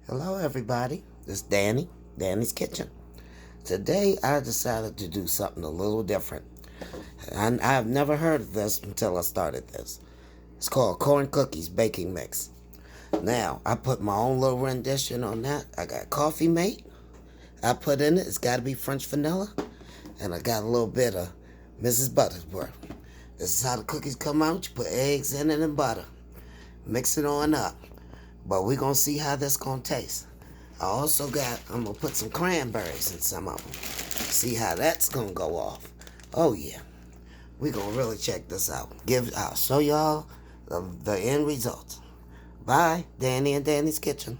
Hello, everybody. This is Danny, Danny's Kitchen. Today, I decided to do something a little different. And I've never heard of this until I started this. It's called corn cookies baking mix. Now, I put my own little rendition on that. I got coffee mate. I put in it. It's got to be French vanilla. And I got a little bit of Mrs. Butterworth. This is how the cookies come out. You put eggs in it and butter. Mix it on up. But we're going to see how this going to taste. I'm going to put some cranberries in some of them. See how that's going to go off. Oh, yeah. We're going to really check this out. I'll show y'all the end result. Bye, Danny and Danny's Kitchen.